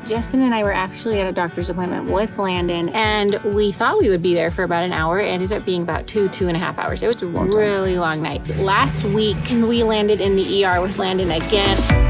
Justin and I were actually at a doctor's appointment with Landon, and we thought we would be there for about an hour. It ended up being about 2.5 hours. It was a really long night. Last week, we landed in the ER with Landon again.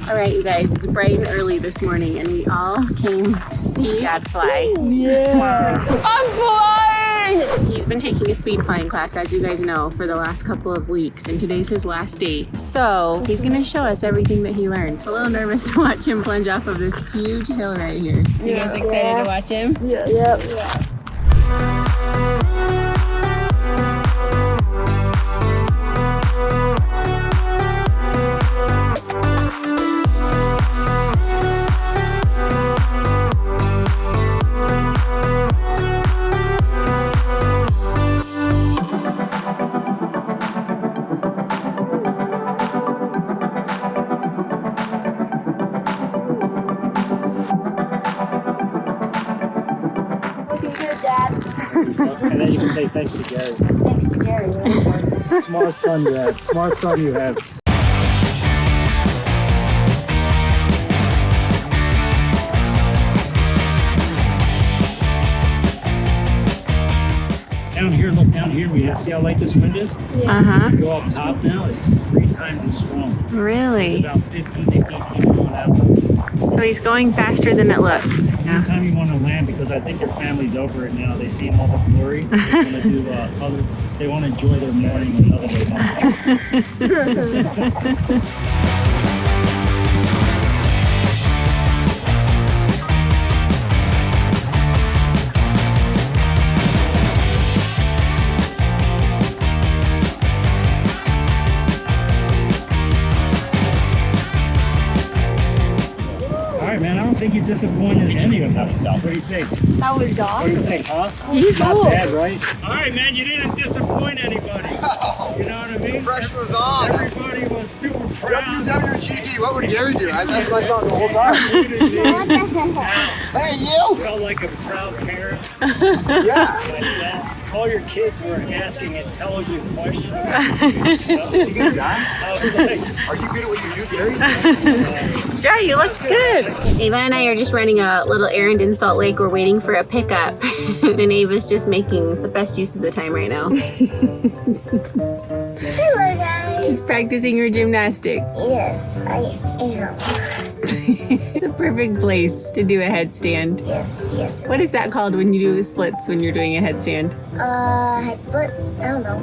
All right, you guys, it's bright and early this morning, and we all came to see. That's why. Yeah. I'm flying! He's been taking a speed flying class, as you guys know, for the last couple of weeks, and today's his last day. So he's gonna show us everything that he learned. A little nervous to watch him plunge off of this huge hill right here. You guys excited to watch him? Yes. Yep. Yes. And then you can say thanks to Gary. Thanks to Gary. Smart son, Dad. Smart son you have. Down here, look down here. We have, see how light this wind is? Uh-huh. You go up top now, it's 3 times as strong. It's Really? about 15 to 18 mile an hour. So he's going faster than it looks. Anytime you want to land, because I think your family's over it now, they see all the glory. They want to do other. They want to enjoy their morning another way. All right, man. I don't think you disappointed any of us. What do you think? That was What do awesome. you think, huh? He's Not cool. bad, right? All right, man. You didn't disappoint anybody. You know what I mean? Pressure was on. Everybody was super proud. WWGD, what would Gary do? That's what I thought the whole time. Hey, you! Felt like a proud parent Yeah. myself. All your kids were asking intelligent questions. Is he gonna die? I was like, Are you good at what you do, Gary? Joe, you looked good. Ava and I are just running a little errand in Salt Lake. We're waiting for a pickup. And Ava's just making the best use of the time right now. Hello, guys. She's practicing her gymnastics. Yes, I am. It's a perfect place to do a headstand. Yes, yes. What is that called when you do splits when you're doing a headstand? Head splits? I don't know.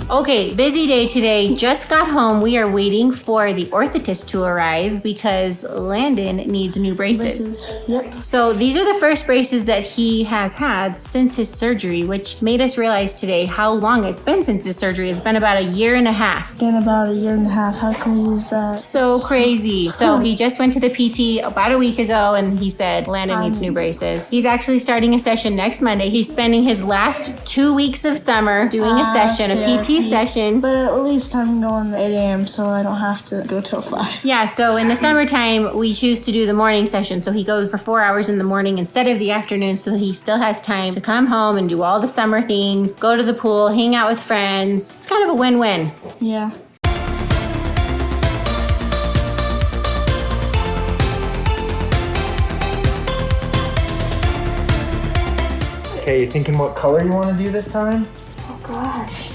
Okay, busy day today. Just got home. We are waiting for the orthotist to arrive because Landon needs new braces. Yep. So these are the first braces that he has had since his surgery, which made us realize today how long it's been since his surgery. It's been about 1.5 years. Been about 1.5 years. How crazy is that? So crazy. So he just went to the PT about a week ago and he said Landon needs new braces. He's actually starting a session next Monday. He's spending his last 2 weeks of summer doing a session, a PT session. But at least I'm going at 8 a.m. so I don't have to go till 5. Yeah, so in the summertime, we choose to do the morning session. So he goes for 4 hours in the morning instead of the afternoon, so he still has time to come home and do all the summer things, go to the pool, hang out with friends. It's kind of a win-win. Yeah. Okay, you thinking what color you want to do this time? Oh, gosh.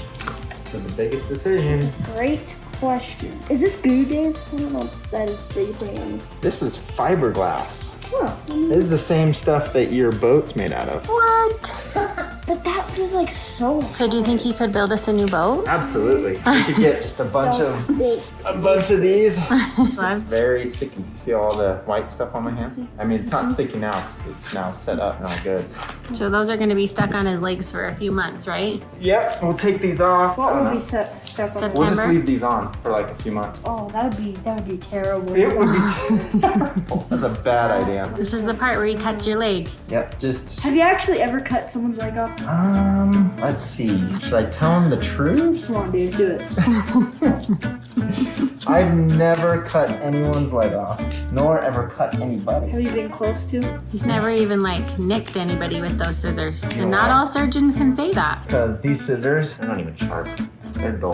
So the biggest decision. Great question. Is this goo, Dave? I don't know if that is that you put on. This is fiberglass. Huh. This is the same stuff that your boat's made out of. What? But that feels like so. So do you think he could build us a new boat? Absolutely. You could get just a bunch of these. Gloves? Very sticky. See all the white stuff on my hand? I mean, it's not sticky now because it's now set up and all good. So those are going to be stuck on his legs for a few months, right? Yep, we'll take these off. What I don't would be know. stuck on? September? We'll just leave these on for like a few months. Oh, that would be terrible. It would be terrible. That's a bad idea. This is the part where he cuts your leg. Yep, just... Have you actually ever cut someone's leg off? Let's see. Should I tell him the truth? Come on, dude, do it. I've never cut anyone's leg off, nor ever cut anybody. Have you been close to? He's never even like nicked anybody with those scissors. You know And not why? all surgeons can say that. Because these scissors, they're not even sharp. They're dull.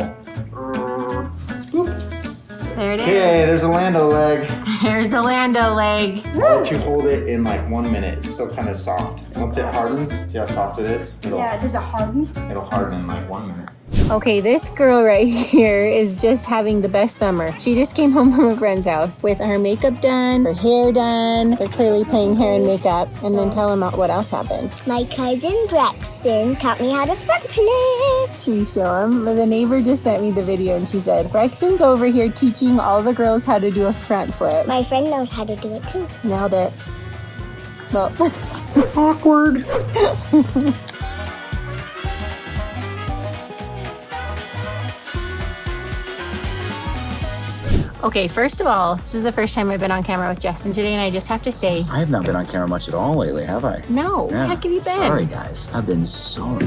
There it is. Okay, there's a Lando leg. There's a Lando leg. I'll let you hold it in like 1 minute. It's still kind of soft. Once it hardens, see how soft it is? It'll does it harden? harden in like 1 minute. Okay, this girl right here is just having the best summer. She just came home from a friend's house with her makeup done, her hair done. They're clearly playing hair and makeup. And then tell them what else happened. My cousin Braxton taught me how to front flip. Should we show him? The neighbor just sent me the video and she said, Braxton's over here teaching all the girls how to do a front flip. My friend knows how to do it too. Nailed it. Well, Awkward. okay, first of all, this is the first time I've been on camera with Justin today, and I just have to say, I have not been on camera much at all lately, have I? no, Yeah. heck have you been? Sorry, guys. I've been sorry.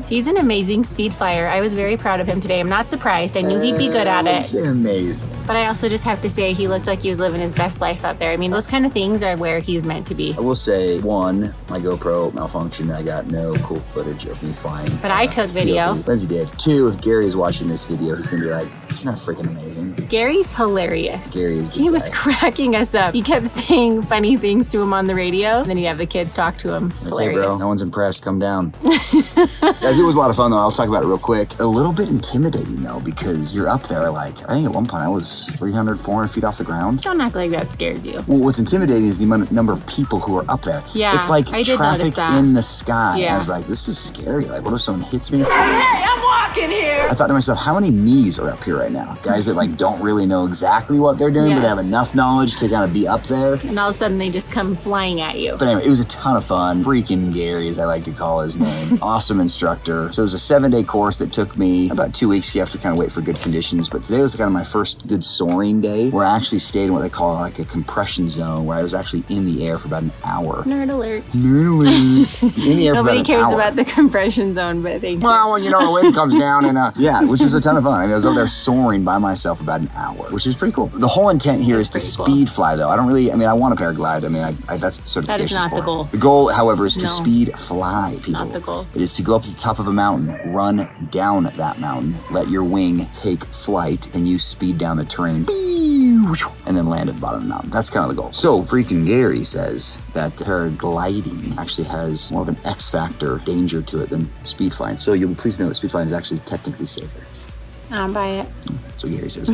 He's an amazing speed flyer. I was very proud of him today. I'm not surprised. I knew he'd be good at It's it. amazing. But I also just have to say he looked like he was living his best life out there. I mean, those kind of things are where he's meant to be. I will say, one, my GoPro malfunctioned. I got no cool footage of me flying. But I took video. POV. Lindsay did. Two, if Gary is watching this video, he's going to be like, he's not freaking amazing. Gary's hilarious. Gary is a good He was guy. cracking us up. He kept saying funny things to him on the radio, and then he'd have the kids talk to him. It's Okay, hilarious. bro, no one's impressed. Come down. Guys, it was a lot of fun, though. I'll talk about it real quick. A little bit intimidating, though, because you're up there, like, I think at one point I was 300, 400 feet off the ground. Don't act like that scares you. Well, what's intimidating is the number of people who are up there. Yeah, it's like I did notice traffic that. in the sky. Yeah. I was like, this is scary. Like, what if someone hits me? Hey, I'm walking here. I thought to myself, how many me's are up here right now? Guys that like don't really know exactly what they're doing, but they have Yes. enough knowledge to kind of be up there. And all of a sudden they just come flying at you. But anyway, it was a ton of fun. Freaking Gary, as I like to call his name. Awesome instructor. So it was a 7-day course that took me about 2 weeks. You have to kind of wait for good conditions. But today was kind of my first good soaring day where I actually stayed in what they call like a compression zone where I was actually in the air for about an hour. Nerd alert. In the air for Nobody about an cares hour. about the compression zone, but they do. Well, you know, the wind comes down and yeah, which was a ton of fun. I mean, I was up there soaring by myself about an hour, which is pretty cool. The whole intent here is to pretty cool. speed fly, though. I want to paraglide. I mean, that's certification. That is not the goal. The goal, however, is to No. speed fly, people. Not the goal. It is to go up to the top of a mountain, run down that mountain, let your wing take flight, and you speed down the terrain, and then land at the bottom of the mountain. That's kind of the goal. So, freaking Gary says that paragliding actually has more of an X factor danger to it than speed flying. So you'll please know that speed flying is actually technically safer. I'll buy it. So Gary says.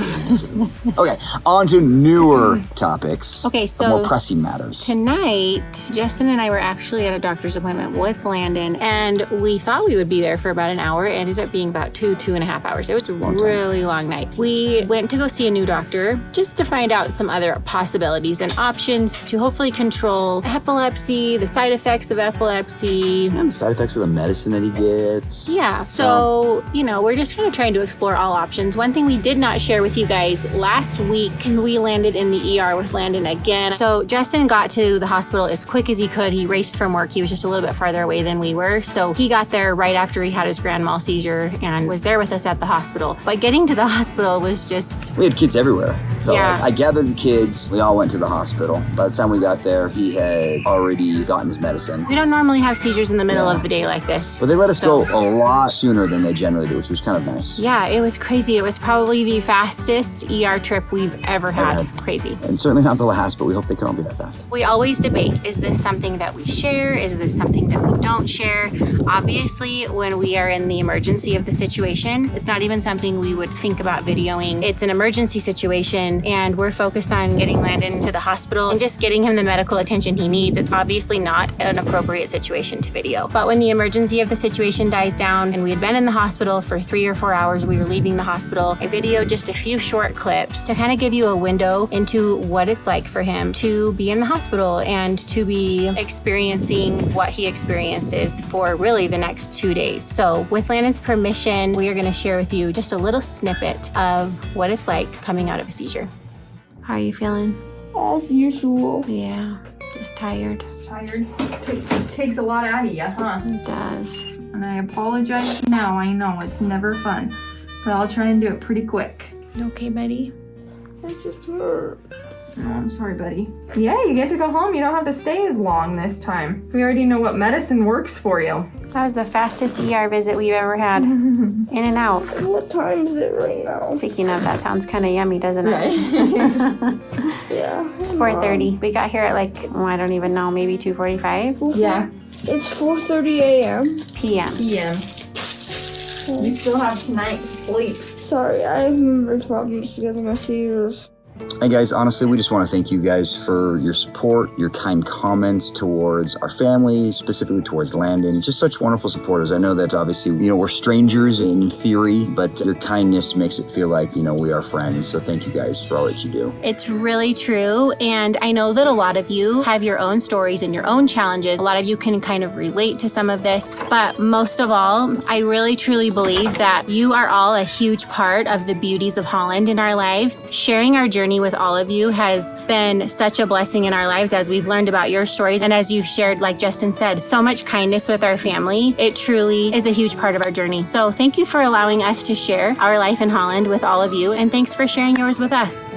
Okay, on to newer topics. Okay, of so more pressing matters. Tonight, Justin and I were actually at a doctor's appointment with Landon, and we thought we would be there for about an hour. It ended up being about 2.5 hours. It was a really long night. We went to go see a new doctor just to find out some other possibilities and options to hopefully control epilepsy, the side effects of epilepsy. And the side effects of the medicine that he gets. Yeah, so, we're just kind of trying to explore all options. One thing we did not share with you guys, last week we landed in the ER with Landon again. So Justin got to the hospital as quick as he could. He raced from work. He was just a little bit farther away than we were. So he got there right after he had his grand mal seizure and was there with us at the hospital. But getting to the hospital was just... We had kids everywhere. Felt Yeah. like. I gathered the kids. We all went to the hospital. By the time we got there, he had already gotten his medicine. We don't normally have seizures in the middle of the day like this. But they let us So- go a lot sooner than they generally do, which was kind of nice. Yeah, it was was crazy. It was probably the fastest ER trip we've ever had. Crazy. And certainly not the last, but we hope they can all be that fast. We always debate, is this something that we share? Is this something that we don't share? Obviously, when we are in the emergency of the situation, it's not even something we would think about videoing. It's an emergency situation, and we're focused on getting Landon to the hospital and just getting him the medical attention he needs. It's obviously not an appropriate situation to video. But when the emergency of the situation dies down and we had been in the hospital for 3 or 4 hours, we were leaving the hospital, I videoed just a few short clips to kind of give you a window into what it's like for him to be in the hospital and to be experiencing what he experiences for really the next 2 days. So with Landon's permission, we are going to share with you just a little snippet of what it's like coming out of a seizure. How are you feeling? As usual. Yeah, just tired. Tired. Takes a lot out of you, huh? It does. And I apologize now. I know it's never fun, but I'll try and do it pretty quick. You okay, buddy? It just hurt. Oh, I'm sorry, buddy. Yeah, you get to go home. You don't have to stay as long this time. We already know what medicine works for you. That was the fastest ER visit we've ever had. In and out. What time is it right now? Speaking of, that sounds kind of yummy, doesn't it? Right. Yeah. It's 4:30. We got here at like, I don't even know, maybe 2:45 Yeah. It's 4:30 a.m. p.m. PM. You still have tonight to sleep. Sorry, I have memory problems because of my seizures. And guys, honestly, we just want to thank you guys for your support, your kind comments towards our family, specifically towards Landon. Just such wonderful supporters. I know that obviously, we're strangers in theory, but your kindness makes it feel like, we are friends. So thank you guys for all that you do. It's really true. And I know that a lot of you have your own stories and your own challenges. A lot of you can kind of relate to some of this. But most of all, I really, truly believe that you are all a huge part of the beauties of Holland in our lives. Sharing our journey with all of you has been such a blessing in our lives as we've learned about your stories. And as you've shared, like Justin said, so much kindness with our family. It truly is a huge part of our journey. So thank you for allowing us to share our life in Holland with all of you. And thanks for sharing yours with us.